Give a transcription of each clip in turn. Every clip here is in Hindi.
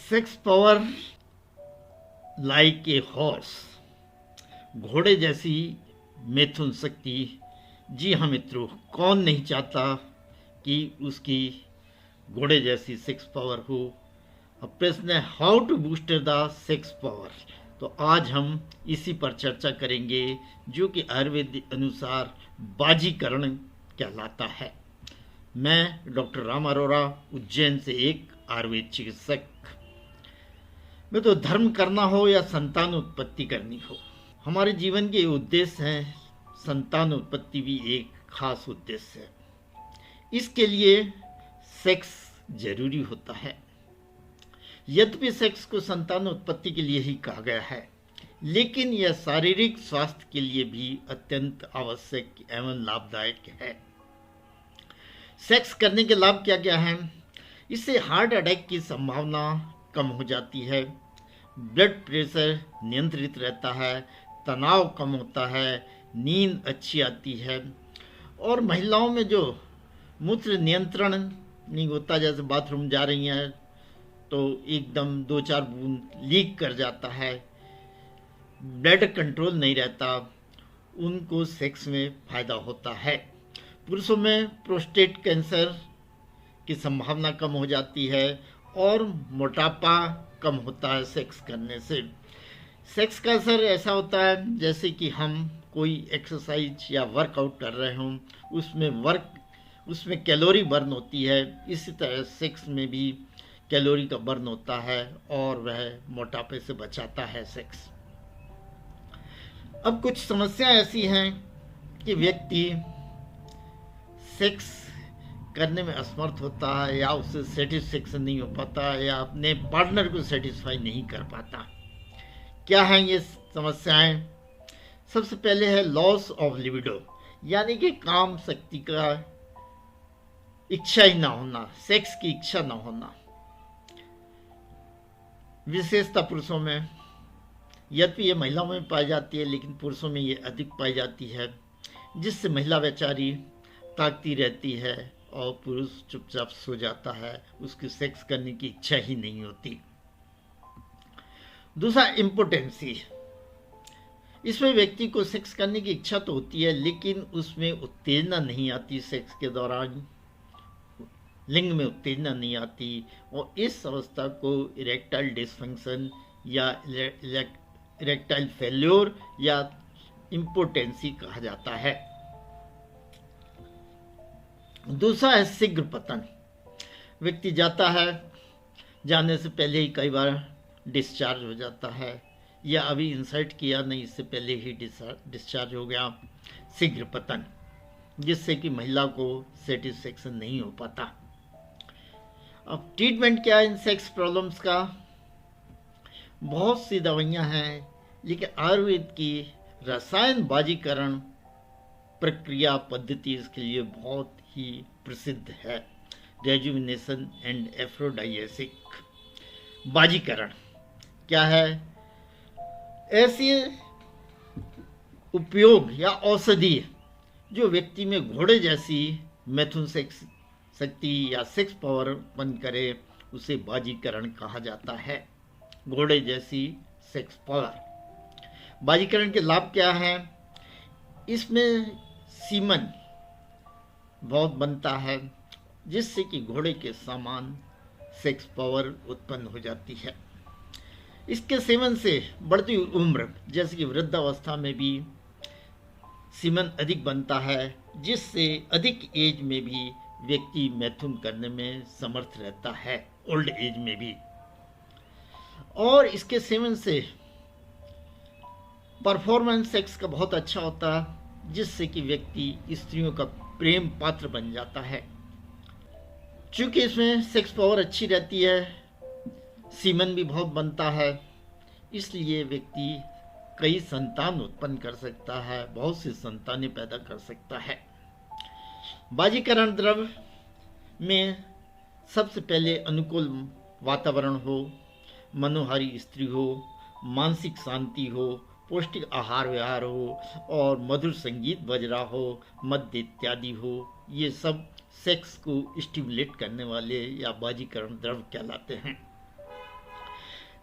Sex power like a horse, घोड़े जैसी मैथुन शक्ति। जी हाँ मित्रों, कौन नहीं चाहता कि उसकी घोड़े जैसी सेक्स पावर हो। अब प्रश्न है how to boost the sex power. तो आज हम इसी पर चर्चा करेंगे जो कि आयुर्वेद अनुसार बाजीकरण कहलाता है। मैं डॉक्टर राम अरोरा, उज्जैन से एक आयुर्वेद चिकित्सक। में तो धर्म करना हो या संतान उत्पत्ति करनी हो, हमारे जीवन के उद्देश्य हैं। संतान उत्पत्ति भी एक खास उद्देश्य है। इसके लिए सेक्स जरूरी होता है। यद्यपि सेक्स को संतान उत्पत्ति के लिए ही कहा गया है, लेकिन यह शारीरिक स्वास्थ्य के लिए भी अत्यंत आवश्यक एवं लाभदायक है। सेक्स करने के लाभ क्या क्या हैं? इससे हार्ट अटैक की संभावना कम हो जाती है, ब्लड प्रेशर नियंत्रित रहता है, तनाव कम होता है, नींद अच्छी आती है, और महिलाओं में जो मूत्र नियंत्रण नहीं होता, जैसे बाथरूम जा रही हैं तो एकदम 2-4 बूंद लीक कर जाता है, ब्लड कंट्रोल नहीं रहता, उनको सेक्स में फायदा होता है। पुरुषों में प्रोस्टेट कैंसर की संभावना कम हो जाती है और मोटापा कम होता है सेक्स करने से। सेक्स का असर ऐसा होता है जैसे कि हम कोई एक्सरसाइज या वर्कआउट कर रहे हों, उसमें कैलोरी बर्न होती है। इसी तरह सेक्स में भी कैलोरी का बर्न होता है और वह मोटापे से बचाता है सेक्स। अब कुछ समस्याएं ऐसी हैं कि व्यक्ति सेक्स करने में असमर्थ होता है, या उससे सेटिस्फेक्शन नहीं हो पाता, या अपने पार्टनर को सेटिस्फाई नहीं कर पाता। क्या हैं ये समस्याएं? सबसे पहले है लॉस ऑफ लिबिडो, यानी कि काम शक्ति का इच्छा ही ना होना, सेक्स की इच्छा ना होना, विशेषता पुरुषों में। यद्यपि ये महिलाओं में पाई जाती है, लेकिन पुरुषों में ये अधिक पाई जाती है, जिससे महिला बेचारी ताकती रहती है और पुरुष चुपचाप सो जाता है, उसकी सेक्स करने की इच्छा ही नहीं होती। दूसरा इम्पोटेंसी, इसमें व्यक्ति को सेक्स करने की इच्छा तो होती है, लेकिन उसमें उत्तेजना नहीं आती, सेक्स के दौरान लिंग में उत्तेजना नहीं आती, और इस अवस्था को इरेक्टाइल डिसफंक्शन या इरेक्टाइल फेल्योर या इम्पोटेंसी कहा जाता है। दूसरा है शीघ्र पतन, व्यक्ति जाता है, जाने से पहले ही कई बार डिस्चार्ज हो जाता है, या अभी इंसर्ट किया नहीं, इससे पहले ही डिस्चार्ज हो गया। शीघ्र पतन, जिससे कि महिला को सेटिस्फेक्शन नहीं हो पाता। अब ट्रीटमेंट क्या है इन सेक्स प्रॉब्लम्स का? बहुत सी दवाइयां हैं, लेकिन आयुर्वेद की रसायन बाजीकरण प्रक्रिया पद्धति इसके लिए बहुत ही प्रसिद्ध है। रेजुविनेशन एंड एफ्रोडाइएसिक बाजीकरण क्या है? ऐसे उपयोग या औषधि जो व्यक्ति में घोड़े जैसी मैथुन सेक्स शक्ति या सेक्स पावर उत्पन्न करे, उसे बाजीकरण कहा जाता है। घोड़े जैसी सेक्स पावर। बाजीकरण के लाभ क्या हैं? इसमें सीमन बहुत बनता है, जिससे कि घोड़े के समान सेक्स पावर उत्पन्न हो जाती है। इसके सेवन से बढ़ती उम्र, जैसे कि वृद्धावस्था में भी सीमन अधिक बनता है, जिससे अधिक एज में भी व्यक्ति मैथुन करने में समर्थ रहता है, ओल्ड एज में भी। और इसके सेवन से परफॉर्मेंस सेक्स का बहुत अच्छा होता है, जिससे कि व्यक्ति स्त्रियों का प्रेम पात्र बन जाता है। चूंकि इसमें सेक्स पावर अच्छी रहती है, सीमन भी बहुत बनता है, इसलिए व्यक्ति कई संतान उत्पन्न कर सकता है, बहुत सी संतानें पैदा कर सकता है। बाजीकरण द्रव्य में सबसे पहले अनुकूल वातावरण हो, मनोहारी स्त्री हो, मानसिक शांति हो, पौष्टिक आहार विहार हो, और मधुर संगीत बज रहा हो, मद्य इत्यादि हो। ये सब सेक्स को स्टिमुलेट करने वाले या बाजीकरण द्रव्य कहलाते हैं।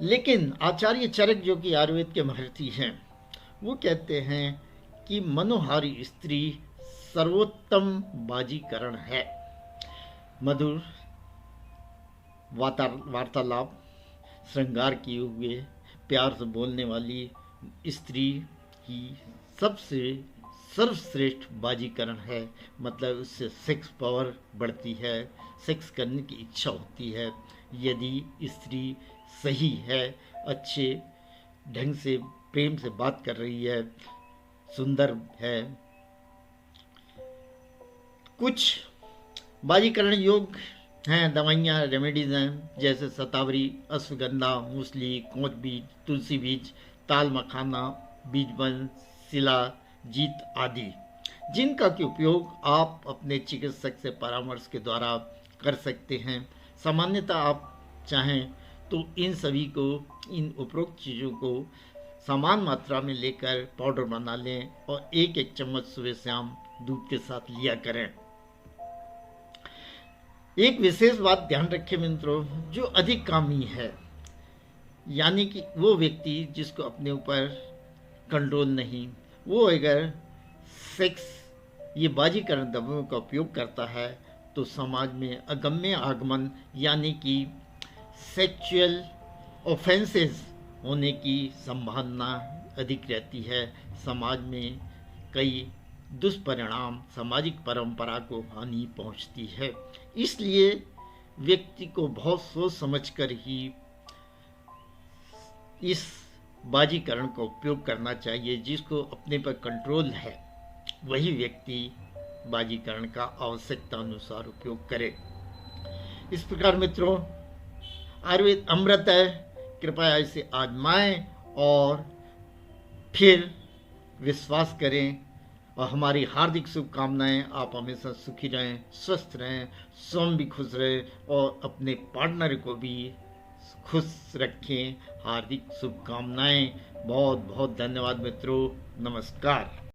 लेकिन आचार्य चरक जो कि आयुर्वेद के महर्षि हैं, वो कहते हैं कि मनोहारी स्त्री सर्वोत्तम बाजीकरण है। मधुर वार्तालाप, श्रृंगार किए हुए, प्यार से बोलने वाली स्त्री ही सबसे सर्वश्रेष्ठ बाजीकरण है। मतलब उससे सेक्स पावर बढ़ती है, सेक्स करने की इच्छा होती है। यदि स्त्री सही है, अच्छे ढंग से प्रेम से बात कर रही है, सुंदर है। कुछ बाजीकरण योग हैं, दवाइयाँ, रेमेडीज हैं, जैसे शतावरी, अश्वगंधा, मूसली, कोंच बीज, तुलसी बीज, ताल मखाना, बीजवन, शिला जीत आदि, जिनका कि उपयोग आप अपने चिकित्सक से परामर्श के द्वारा कर सकते हैं। सामान्यतः आप चाहें तो इन सभी को, इन उपरोक्त चीज़ों को समान मात्रा में लेकर पाउडर बना लें और एक एक चम्मच सुबह शाम दूध के साथ लिया करें। एक विशेष बात ध्यान रखें मित्रों, जो अधिक कामी है, यानी कि वो व्यक्ति जिसको अपने ऊपर कंट्रोल नहीं, वो अगर सेक्स, ये बाजीकरण दवाओं का उपयोग करता है तो समाज में अगम्य आगमन यानी कि सेक्सुअल ऑफेंसेस होने की संभावना अधिक रहती है। समाज में कई दुष्परिणाम, सामाजिक परंपरा को हानि पहुंचती है। इसलिए व्यक्ति को बहुत सोच समझकर ही इस बाजीकरण का उपयोग करना चाहिए। जिसको अपने पर कंट्रोल है वही व्यक्ति बाजीकरण का आवश्यकता अनुसार उपयोग करे। इस प्रकार मित्रों, आयुर्वेद अमृत है, कृपया इसे आजमाएं और फिर विश्वास करें। और हमारी हार्दिक शुभकामनाएं, आप हमेशा सुखी रहें, स्वस्थ रहें, स्वयं भी खुश रहें और अपने पार्टनर को भी खुश रखें। हार्दिक शुभकामनाएं। बहुत बहुत धन्यवाद मित्रों। नमस्कार।